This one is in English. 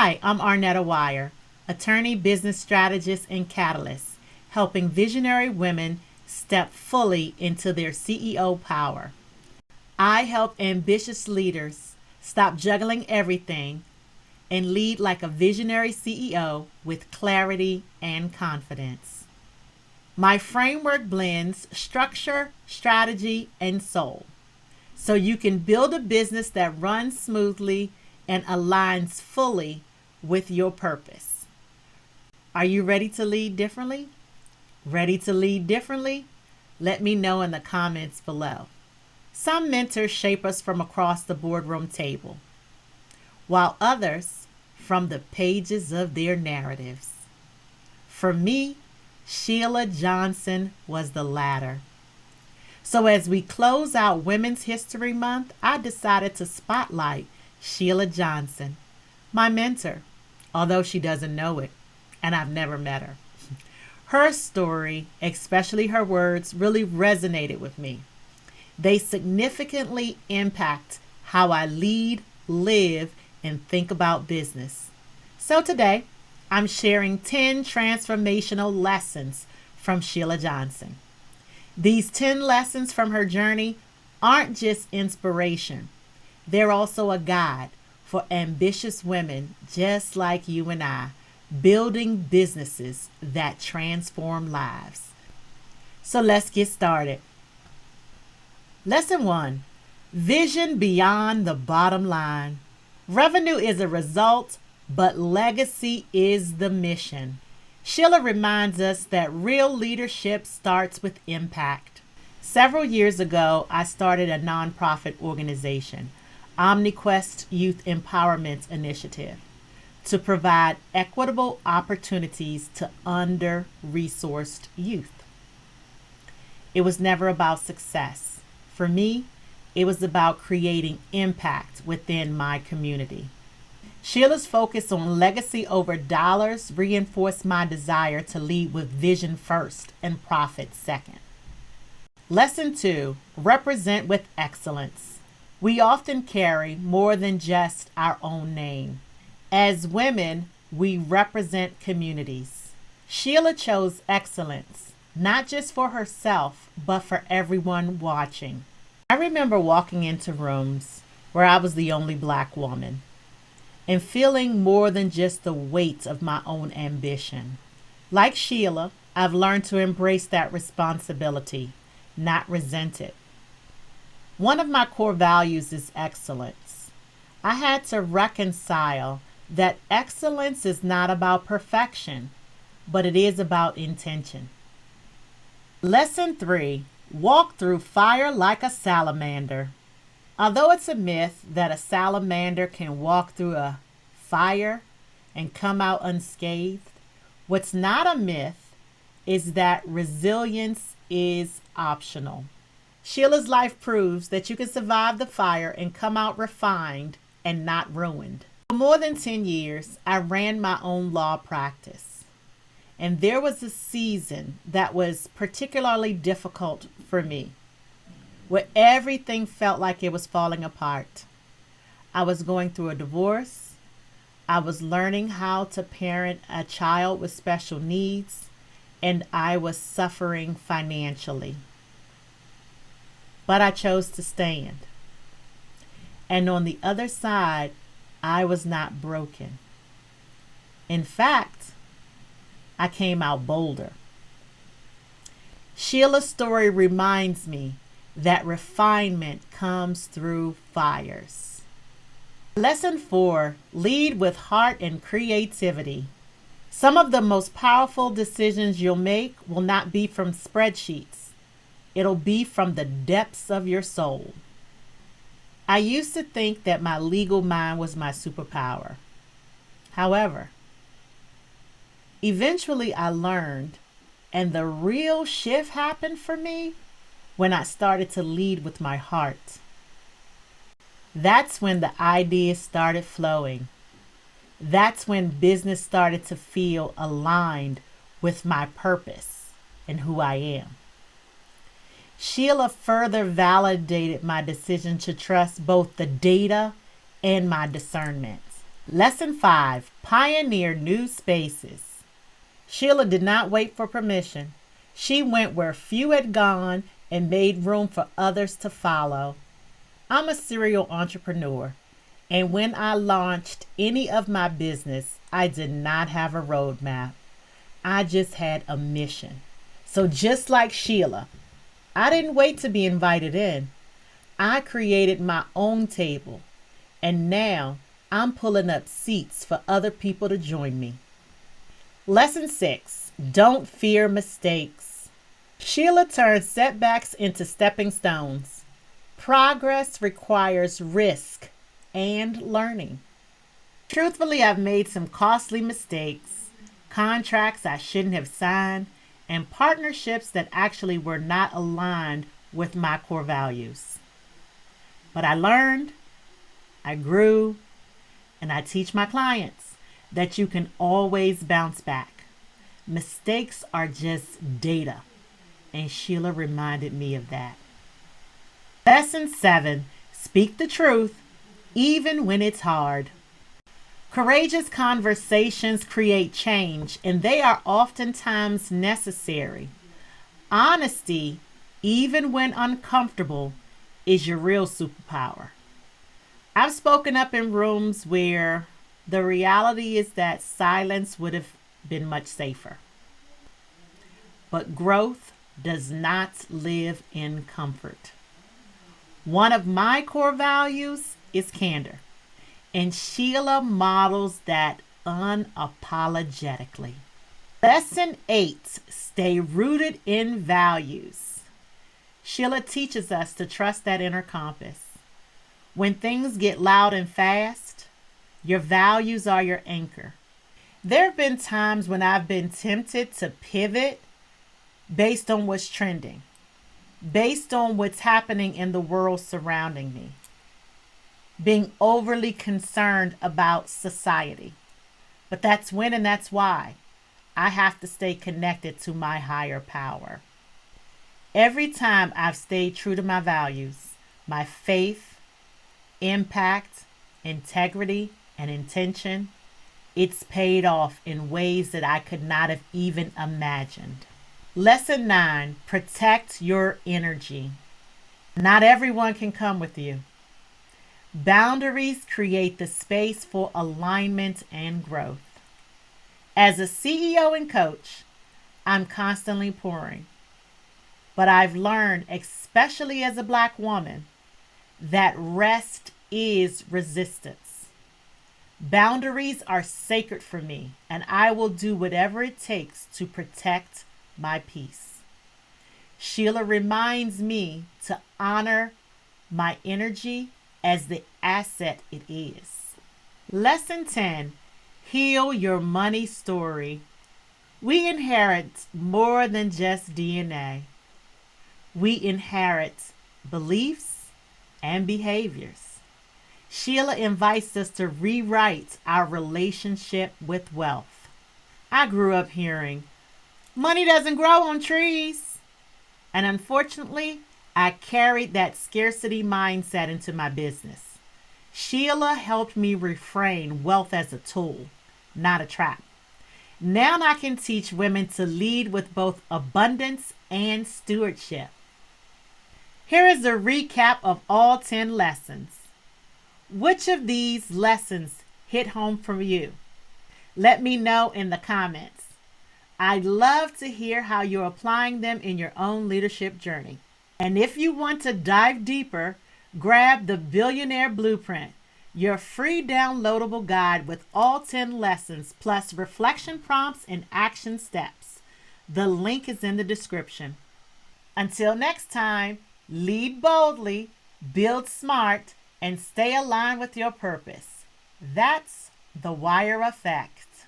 Hi, I'm Arnettia Wyre, attorney, business strategist, and catalyst, helping visionary women step fully into their CEO power. I help ambitious leaders stop juggling everything and lead like a visionary CEO with clarity and confidence. My framework blends structure, strategy, and soul, so you can build a business that runs smoothly and aligns fully with your purpose. Are you ready to lead differently? Ready to lead differently? Let me know in the comments below. Some mentors shape us from across the boardroom table, while others from the pages of their narratives. For me, Sheila Johnson was the latter. So as we close out Women's History Month, I decided to spotlight Sheila Johnson, my mentor, although she doesn't know it, and I've never met her. Her story, especially her words, really resonated with me. They significantly impact how I lead, live, and think about business. So today, I'm sharing 10 transformational lessons from Sheila Johnson. These 10 lessons from her journey aren't just inspiration. They're also a guide for ambitious women just like you and I, building businesses that transform lives. So let's get started. Lesson 1. Vision beyond the bottom line. Revenue is a result, but legacy is the mission. Sheila reminds us that real leadership starts with impact. Several years ago, I started a nonprofit organization, OmniQuest Youth Empowerment Initiative, to provide equitable opportunities to under-resourced youth. It was never about success. For me, it was about creating impact within my community. Sheila's focus on legacy over dollars reinforced my desire to lead with vision first and profit second. Lesson 2. Represent with excellence. We often carry more than just our own name. As women, we represent communities. Sheila chose excellence, not just for herself, but for everyone watching. I remember walking into rooms where I was the only Black woman and feeling more than just the weight of my own ambition. Like Sheila, I've learned to embrace that responsibility, not resent it. One of my core values is excellence. I had to reconcile that excellence is not about perfection, but it is about intention. Lesson 3. Walk through fire like a salamander. Although it's a myth that a salamander can walk through a fire and come out unscathed, what's not a myth is that resilience is optional. Sheila's life proves that you can survive the fire and come out refined and not ruined. For more than 10 years, I ran my own law practice, and there was a season that was particularly difficult for me, where everything felt like it was falling apart. I was going through a divorce. I was learning how to parent a child with special needs, and I was suffering financially. But I chose to stand. And on the other side, I was not broken. In fact, I came out bolder. Sheila's story reminds me that refinement comes through fires. Lesson 4. Lead with heart and creativity. Some of the most powerful decisions you'll make will not be from spreadsheets. It'll be from the depths of your soul. I used to think that my legal mind was my superpower. However, eventually I learned, and the real shift happened for me when I started to lead with my heart. That's when the ideas started flowing. That's when business started to feel aligned with my purpose and who I am. Sheila further validated my decision to trust both the data and my discernment. Lesson 5. Pioneer new spaces. Sheila did not wait for permission. She went where few had gone and made room for others to follow. I'm a serial entrepreneur, and when I launched any of my business, I did not have a roadmap. I just had a mission. So just like Sheila, I didn't wait to be invited in. I created my own table, and now I'm pulling up seats for other people to join me. Lesson 6. Don't fear mistakes. Sheila turned setbacks into stepping stones. Progress requires risk and learning. Truthfully, I've made some costly mistakes, contracts I shouldn't have signed, and partnerships that actually were not aligned with my core values. But I learned, I grew, and I teach my clients that you can always bounce back. Mistakes are just data, and Sheila reminded me of that. Lesson 7. Speak the truth, even when it's hard. Courageous conversations create change, and they are oftentimes necessary. Honesty, even when uncomfortable, is your real superpower. I've spoken up in rooms where the reality is that silence would have been much safer. But growth does not live in comfort. One of my core values is candor, and Sheila models that unapologetically. Lesson 8. Stay rooted in values. Sheila teaches us to trust that inner compass. When things get loud and fast, your values are your anchor. There have been times when I've been tempted to pivot based on what's trending, based on what's happening in the world surrounding me, being overly concerned about society. But that's when and that's why I have to stay connected to my higher power. Every time I've stayed true to my values, my faith, impact, integrity, and intention, it's paid off in ways that I could not have even imagined. Lesson 9. Protect your energy. Not everyone can come with you. Boundaries create the space for alignment and growth. As a CEO and coach, I'm constantly pouring. But I've learned, especially as a Black woman, that rest is resistance. Boundaries are sacred for me, and I will do whatever it takes to protect my peace. Sheila reminds me to honor my energy as the asset it is. Lesson 10. Heal your money story. We inherit more than just DNA. We inherit beliefs and behaviors. Sheila invites us to rewrite our relationship with wealth. I grew up hearing, money doesn't grow on trees. And unfortunately, I carried that scarcity mindset into my business. Sheila helped me reframe wealth as a tool, not a trap. Now I can teach women to lead with both abundance and stewardship. Here is a recap of all 10 lessons. Which of these lessons hit home for you? Let me know in the comments. I'd love to hear how you're applying them in your own leadership journey. And if you want to dive deeper, grab the Billionaire Blueprint, your free downloadable guide with all 10 lessons plus reflection prompts and action steps. The link is in the description. Until next time, lead boldly, build smart, and stay aligned with your purpose. That's the Wyre Effect.